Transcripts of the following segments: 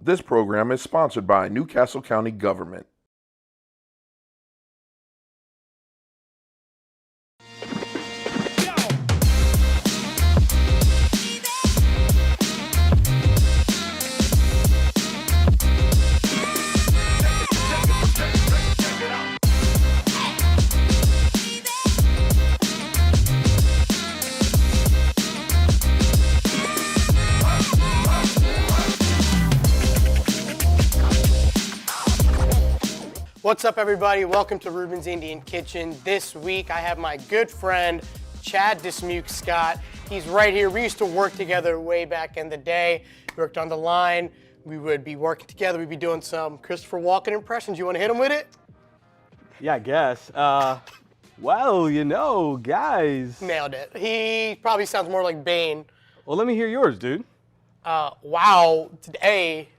This program is sponsored by Newcastle County Government. What's up, everybody? Welcome to Reuben's Indian Kitchen. This week I have my good friend Chad Dismuke Scott. He's right here. We used to work together way back in the day. We worked on the line. We would be working together. We'd be doing some Christopher Walken impressions. You want to hit him with it? Yeah, I guess. Well, you know, guys. Nailed it. He probably sounds more like Bane. Well, let me hear yours, dude. Wow, today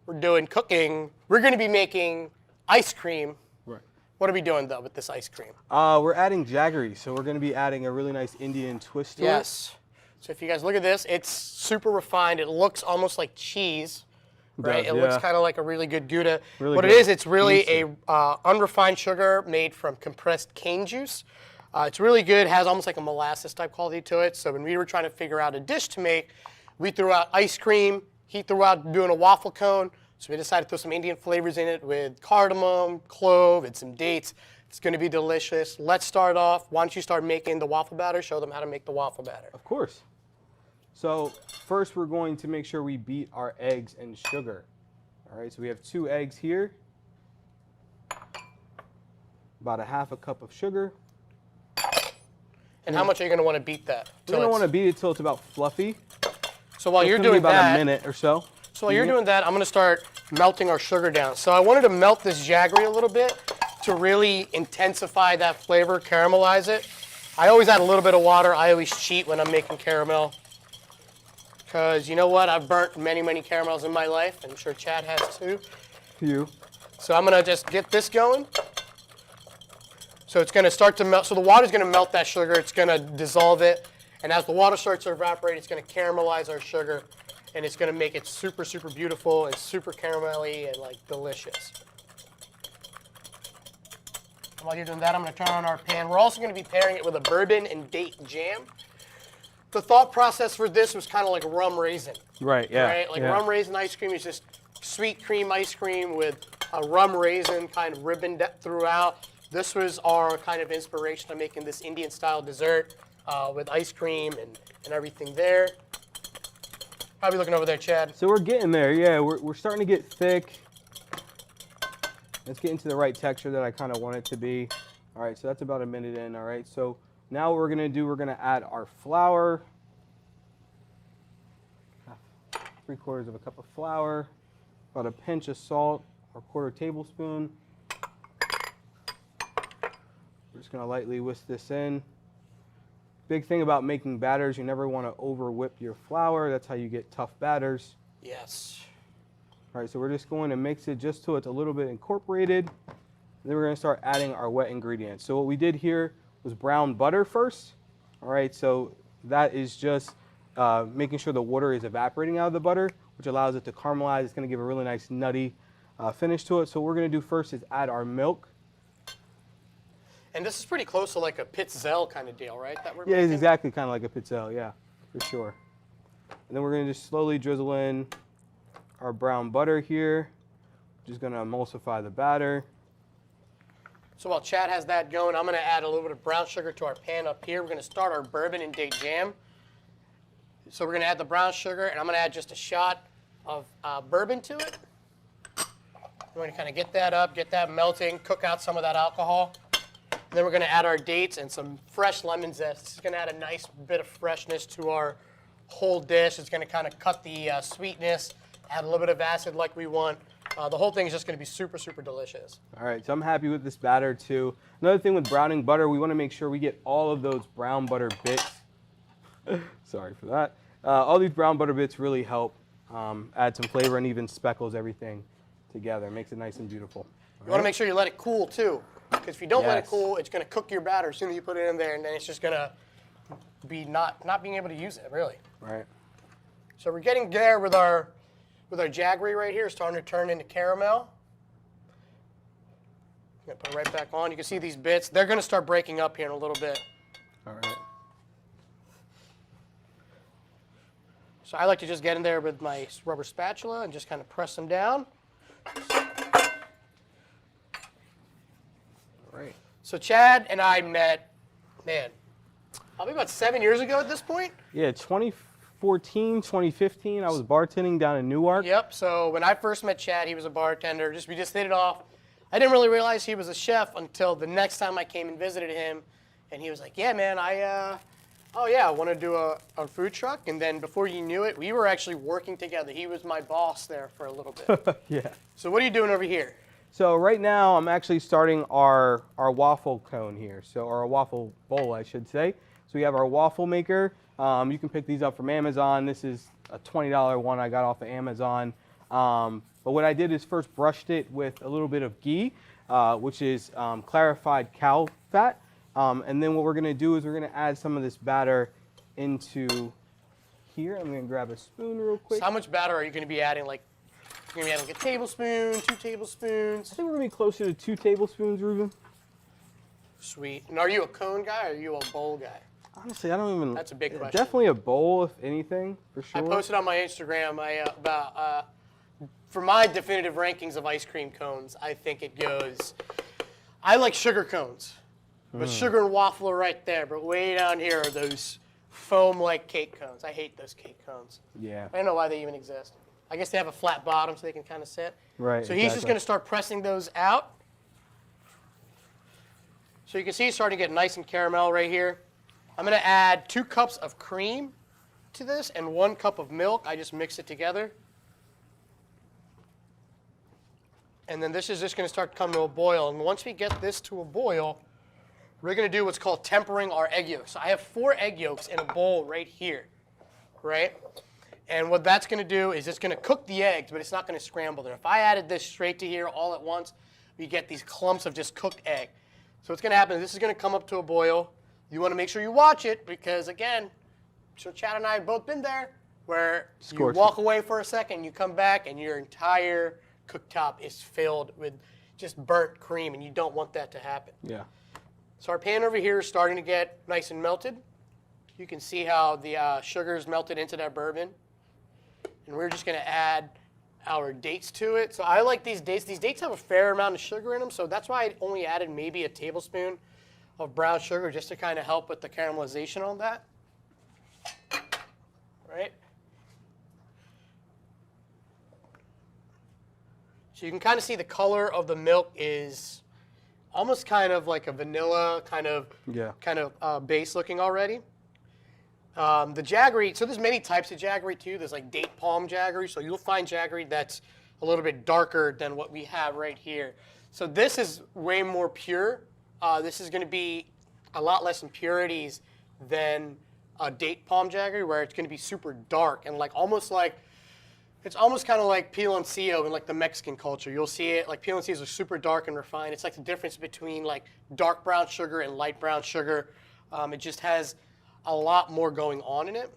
we're doing cooking. We're going to be making ice cream. Right. What are we doing, though, with this ice cream? We're adding jaggery, so we're going to be adding a really nice Indian twist to it. Yes. So if you guys look at this, it's super refined. It looks almost like cheese, right? It looks kind of like a really good Gouda. Really what good. it is, it's really a unrefined sugar made from compressed cane juice. It's really good. It has almost like a molasses type quality to it. So when we were trying to figure out a dish to make, we threw out ice cream. He threw out doing a waffle cone. So we decided to throw some Indian flavors in it with cardamom, clove, and some dates. It's going to be delicious. Let's start off. Why don't you start making the waffle batter? Show them how to make the waffle batter. Of course. So first we're going to make sure we beat our eggs and sugar. All right, so we have 2 eggs here, about a half a cup of sugar. And how much are you going to want to beat that? We're going to want to beat it till it's about fluffy. So while you're It's gonna doing be about that, a minute or so. So while you're doing that, I'm going to start melting our sugar down. So I wanted to melt this jaggery a little bit to really intensify that flavor, caramelize it. I always add a little bit of water. I always cheat when I'm making caramel. Because you know what? I've burnt many, many caramels in my life. I'm sure Chad has too. So I'm going to just get this going. So it's going to start to melt. So the water's going to melt that sugar. It's going to dissolve it. And as the water starts to evaporate, it's going to caramelize our sugar. And it's going to make it super, super beautiful and super caramelly and like delicious. And while you're doing that, I'm going to turn on our pan. We're also going to be pairing it with a Bourbon and Date Jam. The thought process for this was kind of like rum raisin. Right, yeah. Right? Like rum raisin ice cream is just sweet cream ice cream with a rum raisin kind of ribbon throughout. This was our kind of inspiration of making this Indian style dessert with ice cream and everything there. How are we looking over there, Chad? So we're getting there, yeah. We're starting to get thick. Let's get into the right texture that I kind of want it to be. All right, so that's about a minute in, all right? So now what we're gonna do, we're gonna add our flour. 3/4 of a cup of flour, about a pinch of salt, or 1/4 tablespoon. We're just gonna lightly whisk this in. Big thing about making batters, you never want to over whip your flour. That's how you get tough batters. Yes. All right, so we're just going to mix it just till it's a little bit incorporated. Then we're going to start adding our wet ingredients. So what we did here was brown butter first. All right, so that is just making sure the water is evaporating out of the butter, which allows it to caramelize. It's going to give a really nice nutty finish to it. So what we're going to do first is add our milk. And this is pretty close to like a Pitzel kind of deal, right? That we're Yeah, it's making? exactly kind of like a Pitzel, yeah, for sure. And then we're going to just slowly drizzle in our brown butter here. Just going to emulsify the batter. So while Chad has that going, I'm going to add a little bit of brown sugar to our pan up here. We're going to start our Bourbon and Date Jam. So we're going to add the brown sugar, and I'm going to add just a shot of bourbon to it. We're going to kind of get that up, get that melting, cook out some of that alcohol. And then we're going to add our dates and some fresh lemon zest. This is going to add a nice bit of freshness to our whole dish. It's going to kind of cut the sweetness, add a little bit of acid like we want. The whole thing is just going to be super, super delicious. All right, so I'm happy with this batter too. Another thing with browning butter, we want to make sure we get all of those brown butter bits. Sorry for that. All these brown butter bits really help add some flavor and even speckles everything together. Makes it nice and beautiful. You want to make sure you let it cool too. Because if you don't let it cool, it's going to cook your batter as soon as you put it in there, and then it's just going to be not being able to use it, really. Right. So we're getting there with our with our Jaggery right here starting to turn into caramel. I'm going to put it right back on. You can see these bits. They're going to start breaking up here in a little bit. All right. So I like to just get in there with my rubber spatula and just kind of press them down. All right. So Chad and I met, man, probably about 7 years ago at this point. Yeah, 2014, 2015, I was bartending down in Newark. Yep. So when I first met Chad, he was a bartender. We just hit it off. I didn't really realize he was a chef until the next time I came and visited him, and he was like, "Yeah, man, I want to do a food truck." And then before you knew it, we were actually working together. He was my boss there for a little bit. Yeah. So what are you doing over here? So right now I'm actually starting our waffle cone here. So our waffle bowl, I should say. So we have our waffle maker. You can pick these up from Amazon. This is a $20 one I got off of Amazon. But what I did is first brushed it with a little bit of ghee, which is clarified cow fat. And then what we're going to do is we're going to add some of this batter into here. I'm going to grab a spoon real quick. So how much batter are you going to be adding? Like, you're going to be adding a tablespoon, 2 tablespoons? I think we're going to be closer to 2 tablespoons, Reuben. Sweet. And are you a cone guy or are you a bowl guy? Honestly, I don't even. That's a big question. Definitely a bowl, if anything, for sure. I posted on my Instagram for my definitive rankings of ice cream cones. I think it goes. I like sugar cones, but sugar and waffle are right there. But way down here are those foam-like cake cones. I hate those cake cones. Yeah. I don't know why they even exist. I guess they have a flat bottom so they can kind of sit. Right. So he's just going to start pressing those out. So you can see it's starting to get nice and caramel right here. I'm going to add 2 cups of cream to this and 1 cup of milk. I just mix it together. And then this is just going to start to come to a boil. And once we get this to a boil, we're going to do what's called tempering our egg yolks. So I have 4 egg yolks in a bowl right here, right? And what that's going to do is it's going to cook the eggs, but it's not going to scramble them. If I added this straight to here all at once, we get these clumps of just cooked egg. So what's going to happen is this is going to come up to a boil. You want to make sure you watch it because, again, so Chad and I have both been there, where you walk away for a second, you come back, and your entire cooktop is filled with just burnt cream, and you don't want that to happen. Yeah. So our pan over here is starting to get nice and melted. You can see how the sugar is melted into that bourbon. And we're just going to add our dates to it. So I like these dates. These dates have a fair amount of sugar in them, so that's why I only added maybe a tablespoon of brown sugar just to kind of help with the caramelization on that. Right? So you can kind of see the color of the milk is almost kind of like a vanilla kind of base looking already. The Jaggery, so there's many types of Jaggery too. There's like date palm Jaggery. So you'll find Jaggery that's a little bit darker than what we have right here. So this is way more pure. This is going to be a lot less impurities than a date palm Jaggery, where it's going to be super dark and it's almost kind of like piloncillo in like the Mexican culture. You'll see it like piloncillos are super dark and refined. It's like the difference between like dark brown sugar and light brown sugar. It just has a lot more going on in it.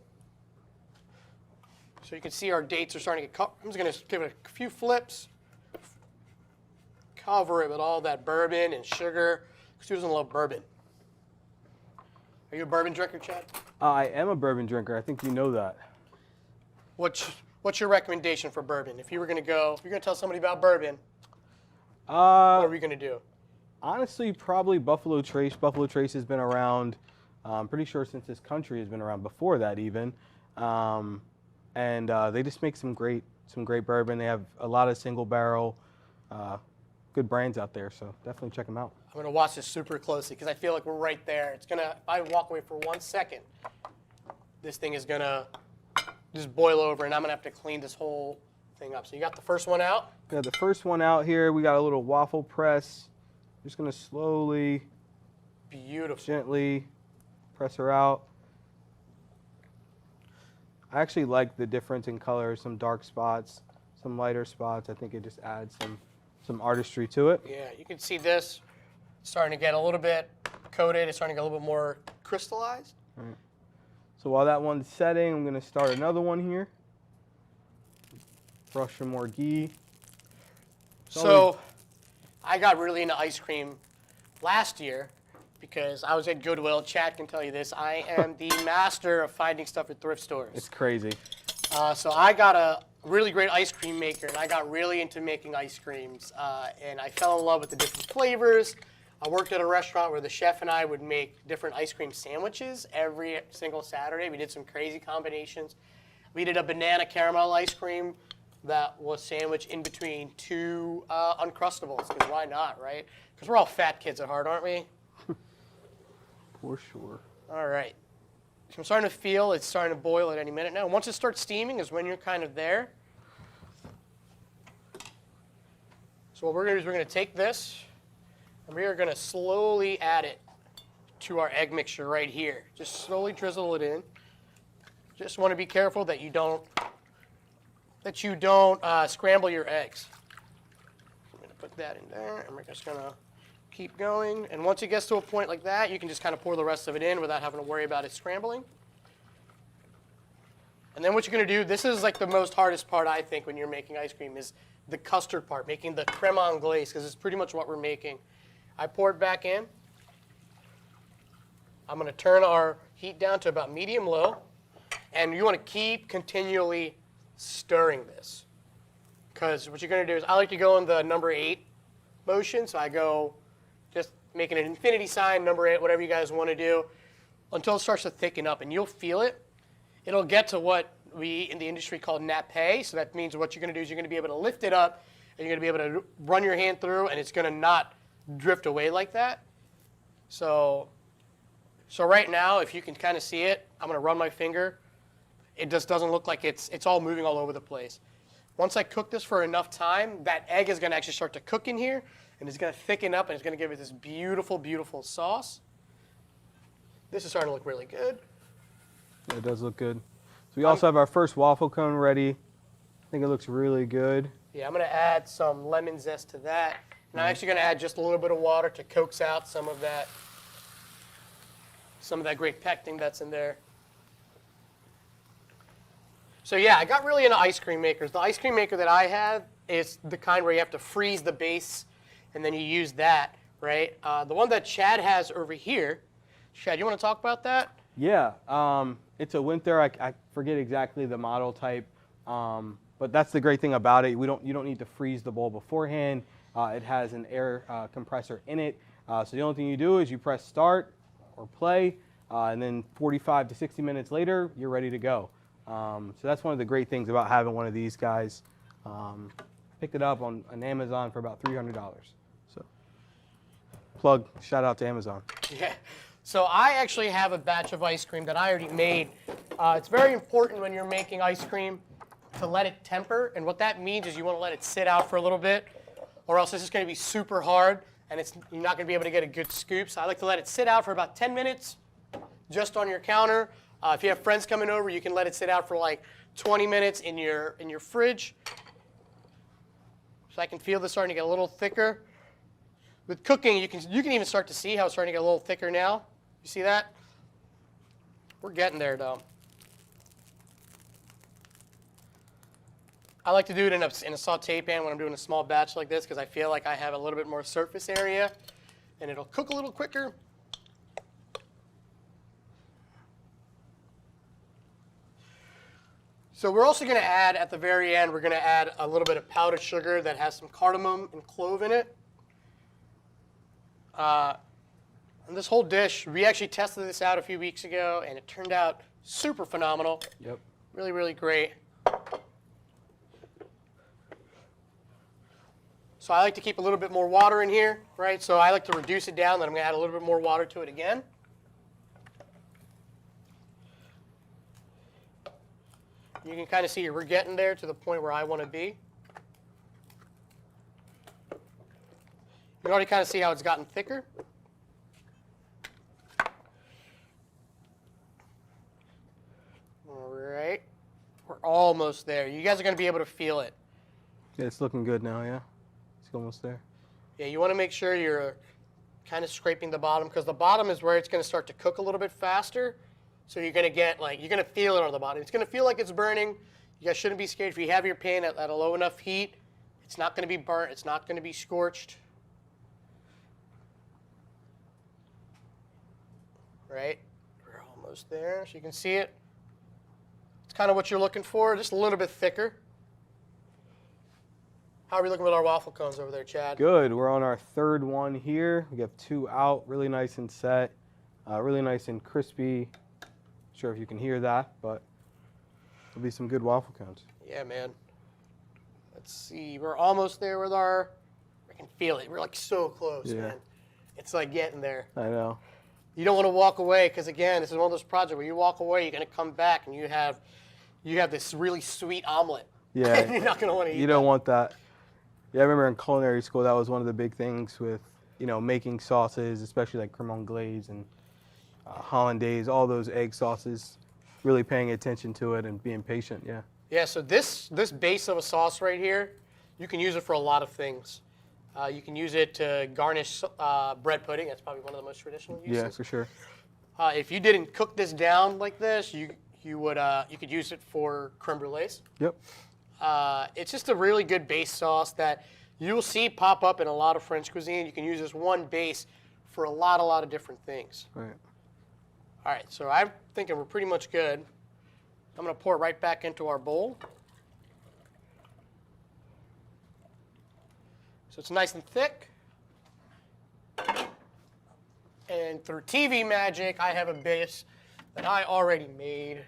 So you can see our dates are starting to get cut. I'm just going to give it a few flips. Cover it with all that bourbon and sugar. Who doesn't love bourbon? Are you a bourbon drinker, Chad? I am a bourbon drinker. I think you know that. What's your recommendation for bourbon? If you were going to go, if you're going to tell somebody about bourbon, what are we going to do? Honestly, probably Buffalo Trace. Buffalo Trace has been around, I'm pretty sure since this country has been around before that even. And they just make some great bourbon. They have a lot of single barrel, good brands out there. So definitely check them out. I'm going to watch this super closely because I feel like we're right there. It's going to, if I walk away for 1 second, this thing is going to just boil over and I'm going to have to clean this whole thing up. So you got the first one out? We got the first one out here. We got a little waffle press. Just going to slowly, gently press her out. I actually like the difference in color, some dark spots, some lighter spots. I think it just adds some artistry to it. Yeah, you can see this starting to get a little bit coated. It's starting to get a little bit more crystallized. All right. So while that one's setting, I'm going to start another one here. Brush some more ghee. So I got really into ice cream last year because I was at Goodwill. Chad can tell you this. I am the master of finding stuff at thrift stores. It's crazy. So I got a really great ice cream maker, and I got really into making ice creams. And I fell in love with the different flavors. I worked at a restaurant where the chef and I would make different ice cream sandwiches every single Saturday. We did some crazy combinations. We did a banana caramel ice cream that was sandwiched in between two Uncrustables, because why not, right? Because we're all fat kids at heart, aren't we? For sure. All right. So I'm starting to feel it's starting to boil at any minute now. Once it starts steaming is when you're kind of there. So what we're going to do is we're going to take this, and we are going to slowly add it to our egg mixture right here. Just slowly drizzle it in. Just want to be careful that you don't scramble your eggs. I'm going to put that in there, and we're just going to keep going. And once it gets to a point like that, you can just kind of pour the rest of it in without having to worry about it scrambling. And then what you're going to do, this is like the most hardest part, I think, when you're making ice cream, is the custard part, making the creme anglaise, because it's pretty much what we're making. I pour it back in. I'm going to turn our heat down to about medium-low. And you want to keep continually stirring this. Because what you're going to do is, I like to go in the number 8 motion. So I go just making an infinity sign, number 8, whatever you guys want to do, until it starts to thicken up. And you'll feel it. It'll get to what we in the industry call nappe. So that means what you're going to do is you're going to be able to lift it up, and you're going to be able to run your hand through, and it's going to not drift away like that. So right now, if you can kind of see it, I'm going to run my finger. It just doesn't look like it's all moving all over the place. Once I cook this for enough time, that egg is going to actually start to cook in here, and it's going to thicken up, and it's going to give it this beautiful, beautiful sauce. This is starting to look really good. Yeah, it does look good. So we also have our first waffle cone ready. I think it looks really good. Yeah, I'm going to add some lemon zest to that. And I'm actually going to add just a little bit of water to coax out some of that great pectin that's in there. So yeah, I got really into ice cream makers. The ice cream maker that I have is the kind where you have to freeze the base, and then you use that, right? The one that Chad has over here, Chad, you want to talk about that? Yeah, it's a Winter. I forget exactly the model type, but that's the great thing about it. You don't need to freeze the bowl beforehand. It has an air compressor in it. So the only thing you do is you press start or play, and then 45 to 60 minutes later, you're ready to go. So that's one of the great things about having one of these guys. Picked it up on Amazon for about $300. So shout out to Amazon. Yeah. So I actually have a batch of ice cream that I already made. It's very important when you're making ice cream to let it temper. And what that means is you want to let it sit out for a little bit, or else it's just going to be super hard, and you're not going to be able to get a good scoop. So I like to let it sit out for about 10 minutes just on your counter. If you have friends coming over, you can let it sit out for like 20 minutes in your fridge. So I can feel this starting to get a little thicker. With cooking, you can even start to see how it's starting to get a little thicker now. You see that? We're getting there, though. I like to do it in a saute pan when I'm doing a small batch like this, because I feel like I have a little bit more surface area, and it'll cook a little quicker. So we're also going to add, at the very end, we're going to add a little bit of powdered sugar that has some cardamom and clove in it. And this whole dish, we actually tested this out a few weeks ago, and it turned out super phenomenal. Yep. Really, really great. So I like to keep a little bit more water in here, right? So I like to reduce it down, then I'm going to add a little bit more water to it again. You can kind of see we're getting there to the point where I want to be. You can already kind of see how it's gotten thicker. All right. We're almost there. You guys are going to be able to feel it. Yeah, it's looking good now, yeah. It's almost there. Yeah, you want to make sure you're kind of scraping the bottom, because the bottom is where it's going to start to cook a little bit faster. So you're going to get, you're going to feel it on the bottom. It's going to feel like it's burning. You guys shouldn't be scared. If you have your pan at a low enough heat, it's not going to be burnt. It's not going to be scorched. Right? We're almost there. So you can see it. It's kind of what you're looking for, just a little bit thicker. How are we looking with our waffle cones over there, Chad? Good. We're on our third one here. We have 2 out, really nice and set, really nice and crispy. Not sure if you can hear that, but there'll be some good waffle cones. Yeah, man. Let's see. We're almost there with our. I can feel it. We're like so close, man. It's like getting there. I know. You don't want to walk away because, again, this is one of those projects where you walk away, you're going to come back and you have this really sweet omelet. Yeah. You're not going to want to eat. You don't want that. Yeah, I remember in culinary school that was one of the big things with, making sauces, especially like creme anglaise and hollandaise, all those egg sauces. Really paying attention to it and being patient. Yeah. Yeah. So this base of a sauce right here, you can use it for a lot of things. You can use it to garnish bread pudding. That's probably one of the most traditional uses. Yeah, for sure. If you didn't cook this down like this, you could use it for creme brulees. Yep. It's just a really good base sauce that you will see pop up in a lot of French cuisine. You can use this one base for a lot of different things. Right. All right, so I'm thinking we're pretty much good. I'm going to pour it right back into our bowl. So it's nice and thick. And through TV magic, I have a base that I already made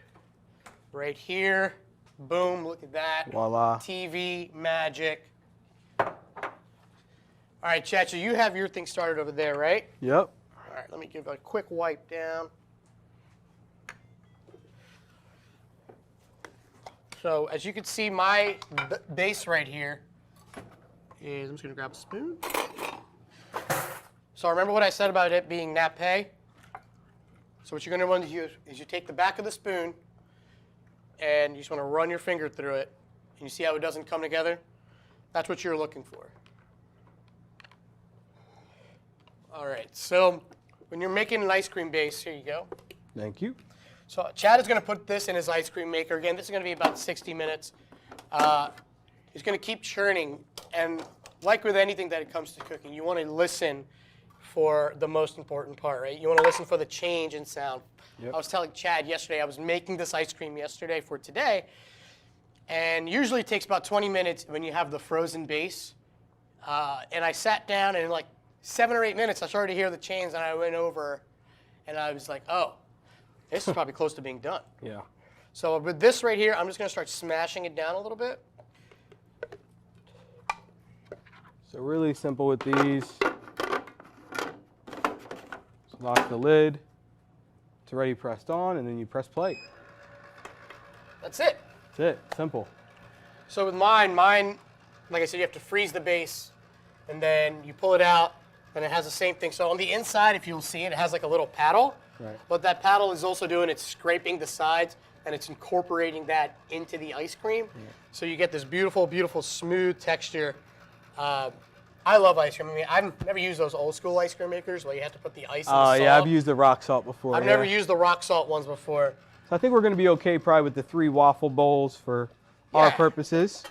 right here. Boom, look at that. Voila. TV magic. All right, Chad, so you have your thing started over there, right? Yep. All right, let me give a quick wipe down. So as you can see, my base right here is, I'm just gonna grab a spoon. So remember what I said about it being nappe? So what you're gonna want to do is you take the back of the spoon and you just wanna run your finger through it, and you see how it doesn't come together? That's what you're looking for. All right, so when you're making an ice cream base, here you go. Thank you. So Chad is going to put this in his ice cream maker. Again, this is going to be about 60 minutes. He's going to keep churning. And like with anything that it comes to cooking, you want to listen for the most important part, right? You want to listen for the change in sound. Yep. I was telling Chad yesterday, I was making this ice cream yesterday for today. And usually it takes about 20 minutes when you have the frozen base. And I sat down and in like 7 or 8 minutes, I started to hear the change, and I went over and I was like, oh. This is probably close to being done. Yeah. So with this right here, I'm just going to start smashing it down a little bit. So really simple with these. Just lock the lid. It's already pressed on, and then you press play. That's it. That's it. Simple. So with mine, like I said, you have to freeze the base, and then you pull it out, and it has the same thing. So on the inside, if you'll see it, it has like a little paddle. Right. What that paddle is also doing, it's scraping the sides, and it's incorporating that into the ice cream. Yeah. So you get this beautiful, beautiful, smooth texture. I love ice cream. I mean, I've never used those old school ice cream makers where you have to put the ice in the salt. Yeah, I've used the rock salt before. I've never used the rock salt ones before. So I think we're going to be okay probably with the 3 waffle bowls for our purposes.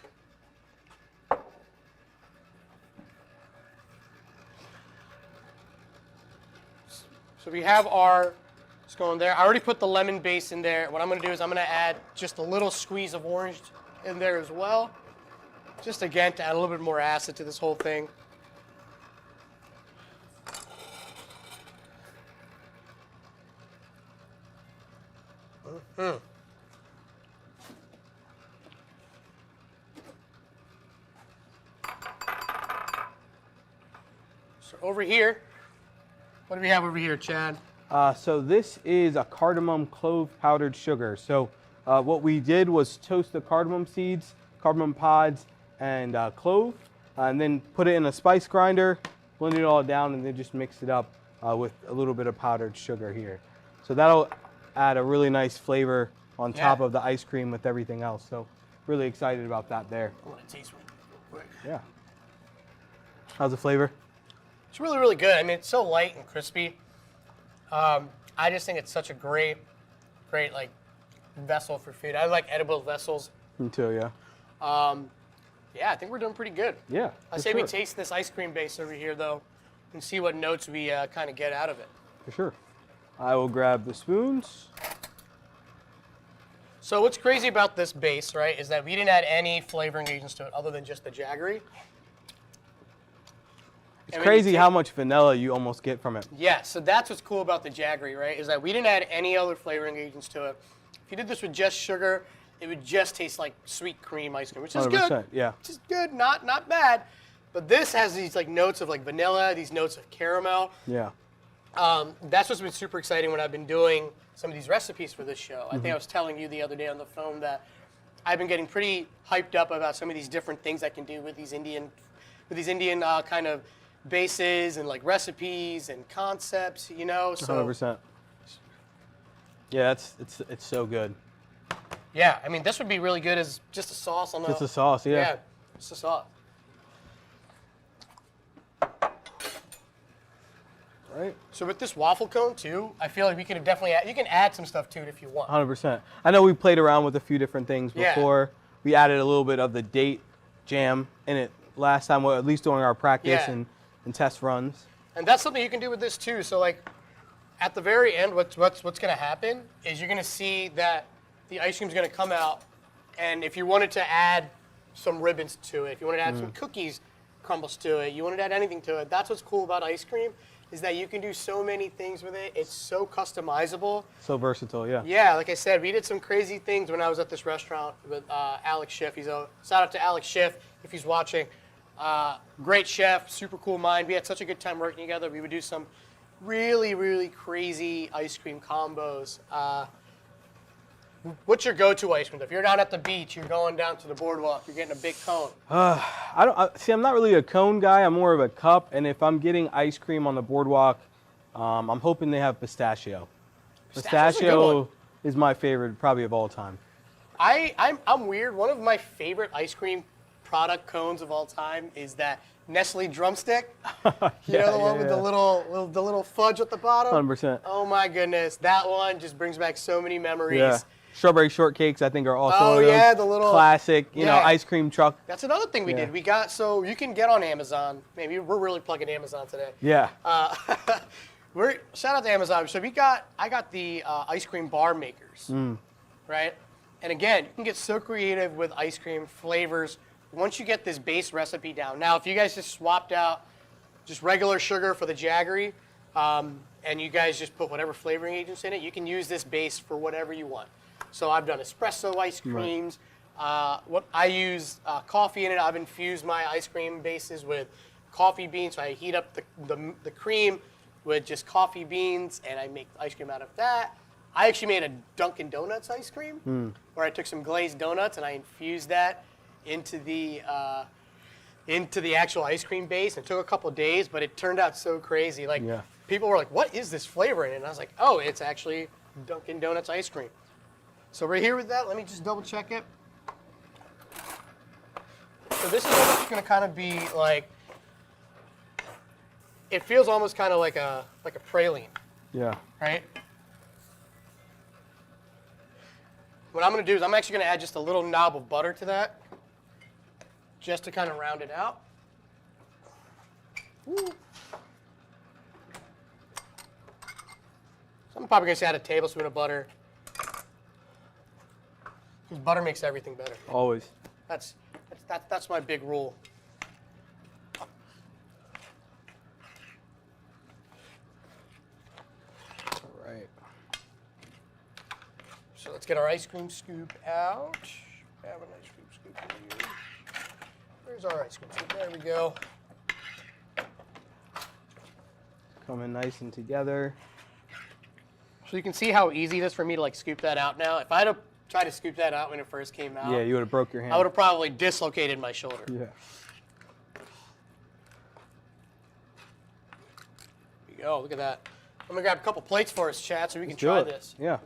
So we have our, it's going there. I already put the lemon base in there. What I'm going to do is I'm going to add just a little squeeze of orange in there as well. Just again to add a little bit more acid to this whole thing. Mm-hmm. So over here, what do we have over here, Chad? So this is a cardamom clove powdered sugar. So what we did was toast the cardamom seeds, cardamom pods, and clove, and then put it in a spice grinder, blend it all down, and then just mix it up with a little bit of powdered sugar here. So that'll add a really nice flavor on top of the ice cream with everything else. So really excited about that there. I want to taste one real quick. Yeah. How's the flavor? It's really, really good. I mean, it's so light and crispy. I just think it's such a great like vessel for food. I like edible vessels. Me too, yeah. Yeah, I think we're doing pretty good. Yeah. I for say we sure. taste this ice cream base over here, though, and see what notes we kind of get out of it. For sure. I will grab the spoons. So what's crazy about this base, right, is that we didn't add any flavoring agents to it other than just the Jaggery. It's crazy how much vanilla you almost get from it. Yeah, so that's what's cool about the Jaggery, right, is that we didn't add any other flavoring agents to it. If you did this with just sugar, it would just taste like sweet cream ice cream, which is 100%, good. yeah. Which is good, not bad. But this has these like notes of like vanilla, these notes of caramel. Yeah. That's what's been super exciting when I've been doing some of these recipes for this show. I think I was telling you the other day on the phone that I've been getting pretty hyped up about some of these different things I can do with these Indian kind of bases and like recipes and concepts, you know. So 100%. Yeah, it's so good. yeah, I mean this would be really good as just a sauce on the. Just a sauce, yeah. Yeah, just a sauce. Right. So with this waffle cone too, I feel like we could definitely you can add some stuff to it if you want. 100%. I know we played around with a few different things Yeah. before. We added a little bit of the date jam in it last time, well, at least during our practice Yeah. and test runs. And that's something you can do with this too. So like at the very end, what's going to happen is you're going to see that the ice cream's going to come out, and if you wanted to add some ribbons to it, if you wanted to add some cookies crumbles to it, you wanted to add anything to it, that's what's cool about ice cream is that you can do so many things with it. It's so customizable. So versatile, yeah. Yeah, like I said, we did some crazy things when I was at this restaurant with Alex Schiff. Shout out to Alex Schiff if he's watching. Great chef, super cool mind. We had such a good time working together. We would do some really, really crazy ice cream combos. What's your go-to ice cream? If you're down at the beach, you're going down to the boardwalk, you're getting a big cone. I'm not really a cone guy. I'm more of a cup. And if I'm getting ice cream on the boardwalk, I'm hoping they have pistachio. Pistachio's a good one. Is my favorite, probably of all time. I'm weird. One of my favorite ice cream product cones of all time is that Nestle drumstick. You know the one with the little fudge at the bottom. 100%. Oh my goodness, that one just brings back so many memories. Yeah. Strawberry shortcakes, I think, are also Oh, one of yeah, those the little- classic, you know, Yeah. ice cream truck. That's another thing we Yeah. did. So you can get on Amazon. Maybe we're really plugging Amazon today. Yeah. Shout out to Amazon. So I got the ice cream bar makers, right? And again, you can get so creative with ice cream flavors once you get this base recipe down. Now, if you guys just swapped out just regular sugar for the Jaggery, and you guys just put whatever flavoring agents in it, you can use this base for whatever you want. So I've done espresso ice creams. What I use coffee in it. I've infused my ice cream bases with coffee beans. So I heat up the cream with just coffee beans, and I make ice cream out of that. I actually made a Dunkin' Donuts ice cream, where I took some glazed donuts and I infused that into the actual ice cream base. It took a couple of days, but it turned out so crazy. Like people were like, "What is this flavor in it?" And I was like, "Oh, it's actually Dunkin' Donuts ice cream." So we're here with that. Let me just double check it. So this is almost going to kind of be like, it feels almost kind of like a praline, Yeah. right? What I'm going to do is I'm actually going to add just a little knob of butter to that, just to kind of round it out. Ooh. So I'm probably going to add a tablespoon of butter, because butter makes everything better. Always. That's my big rule. All right. So let's get our ice cream scoop out. Have an ice cream scoop here. Where's our ice cream scoop? There we go. Coming nice and together. So you can see how easy it is for me to like scoop that out now. If I had tried to scoop that out when it first came out, Yeah, you would have broke your hand. I would have probably dislocated my shoulder. Yeah. There you go. Look at that. I'm gonna grab a couple plates for us, chat, so we can Do try it. this. Yeah.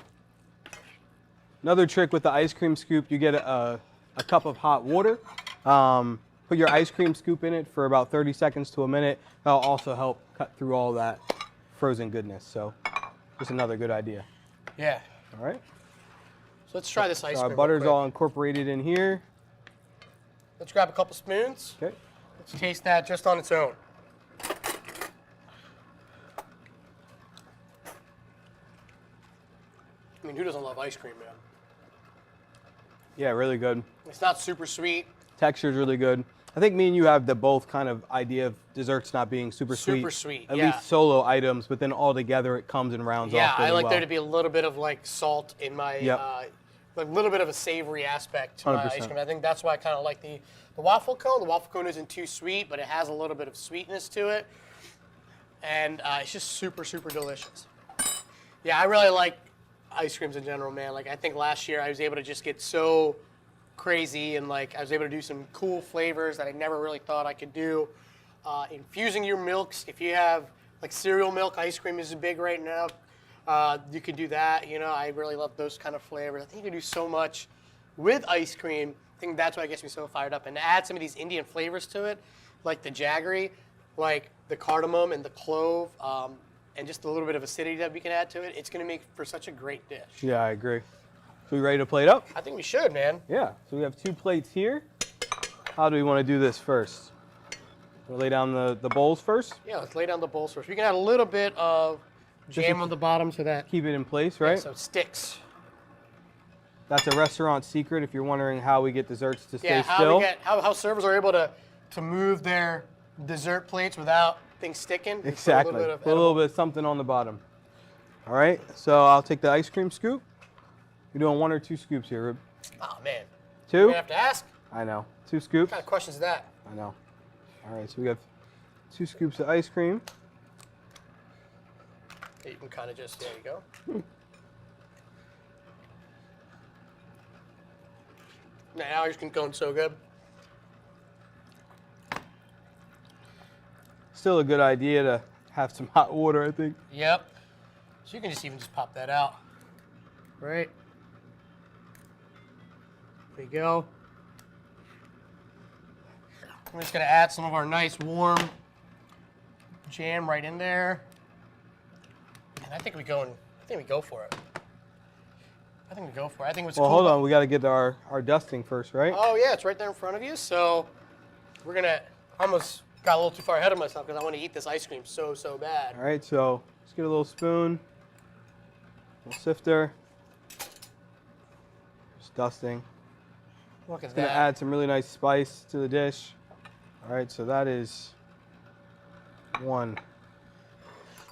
Another trick with the ice cream scoop, you get a cup of hot water. Put your ice cream scoop in it for about 30 seconds to a minute. That'll also help cut through all that frozen goodness. So just another good idea. Yeah. All right. So let's try this ice So our cream. butter's real all quick. incorporated in here. Let's grab a couple spoons. Okay. Let's taste that just on its own. I mean, who doesn't love ice cream, man? Yeah, really good. It's not super sweet. Texture's really good. I think me and you have the both kind of idea of desserts not being super sweet. Super sweet, At yeah. least solo items, but then all together it comes and rounds Yeah, off I really like well. there to be a little bit of like salt in my, Yep. like a little bit of a savory aspect to my 100%. ice cream. I think that's why I kind of like the waffle cone. The waffle cone isn't too sweet, but it has a little bit of sweetness to it. And it's just super, super delicious. Yeah, I really like ice creams in general, man. Like I think last year I was able to just get so crazy and like I was able to do some cool flavors that I never really thought I could do. Infusing your milks, if you have like cereal milk ice cream is big right now. You can do that. You know, I really love those kind of flavors. I think you can do so much with ice cream. I think that's what gets me so fired up. And to add some of these Indian flavors to it, like the jaggery, like the cardamom and the clove, and just a little bit of acidity that we can add to it, it's going to make for such a great dish. Yeah, I agree. So we ready to plate up? I think we should, man. Yeah. So we have 2 plates here. How do we want to do this first? We'll lay down the bowls first. Yeah, let's lay down the bowls first. We can add a little bit of jam to on the bottom so that Keep it in place, right? so it sticks. That's a restaurant secret if you're wondering how we get desserts to Yeah, stay still. how servers are able to move their dessert plates without things sticking. Exactly. Put a little bit of Put a little bit of something on the bottom. All right. So I'll take the ice cream scoop. You're doing 1 or 2 scoops here, Rube? Oh man. 2? You have to ask. I know. 2 scoops. What kind of question is that? I know. All right. So we have 2 scoops of ice cream. You can kind of just, there you go. Now ice cream cone's so good. Still a good idea to have some hot water, I think. Yep. So you can just even just pop that out. Right. There you go. We're just gonna add some of our nice warm jam right in there. And I think we go for it. I think what's Well, cool. hold on. We got to get our dusting first, right? Oh yeah, it's right there in front of you. So we're gonna almost got a little too far ahead of myself because I want to eat this ice cream so bad. All right. So let's get a little spoon, a little sifter, just dusting. Look at Gonna that. add some really nice spice to the dish. All right. So that is 1.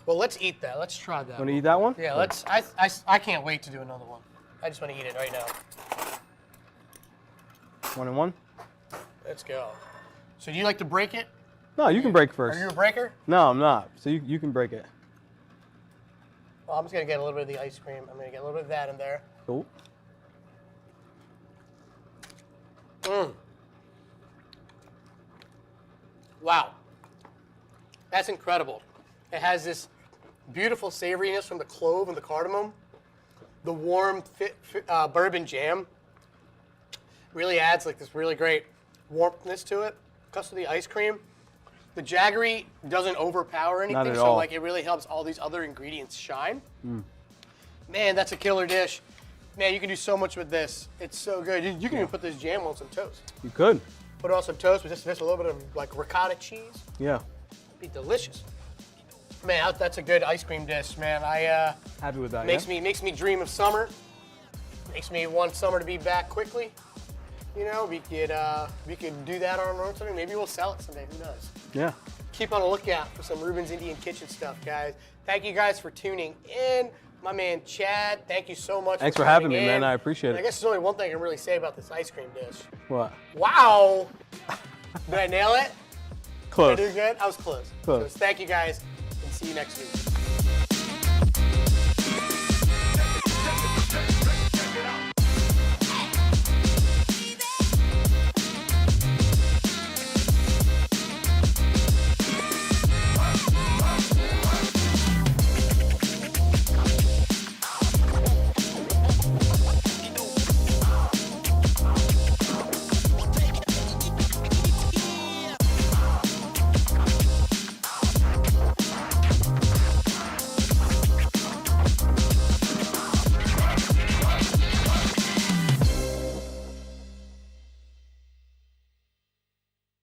Well, let's eat that. Let's try that. Want to eat that one? Yeah, let's. I can't wait to do another one. I just want to eat it right now. 1 and 1. Let's go. So do you like to break it? No, you can break Are first. you a breaker? No, I'm not. So you can break it. Well, I'm just gonna get a little bit of the ice cream. I'm gonna get a little bit of that in there. Cool. Wow, that's incredible. It has this beautiful savoriness from the clove and the cardamom. The warm bourbon jam really adds like this really great warmthness to it. Plus with the ice cream, the jaggery doesn't overpower anything, at so all. like it really helps all these other ingredients shine. Man, that's a killer dish. Man, you can do so much with this. It's so good. You can even put this jam on some toast. You could. Put it on some toast with just a little bit of like ricotta cheese. Yeah. It'd be delicious. Man, that's a good ice cream dish, man. Happy with that. Makes yeah? me dream of summer. Makes me want summer to be back quickly. You know, we could do that on our own someday. Maybe we'll sell it someday. Who knows? Yeah. Keep on the lookout for some Reuben's Indian Kitchen stuff, guys. Thank you guys for tuning in. My man Chad, thank you so much. Thanks for coming having me, in. man. I appreciate And it. I guess there's only one thing I can really say about this ice cream dish. What? Wow! Did I nail it? Close. Did I do good? I was close. Close. So thank you guys, and see you next week.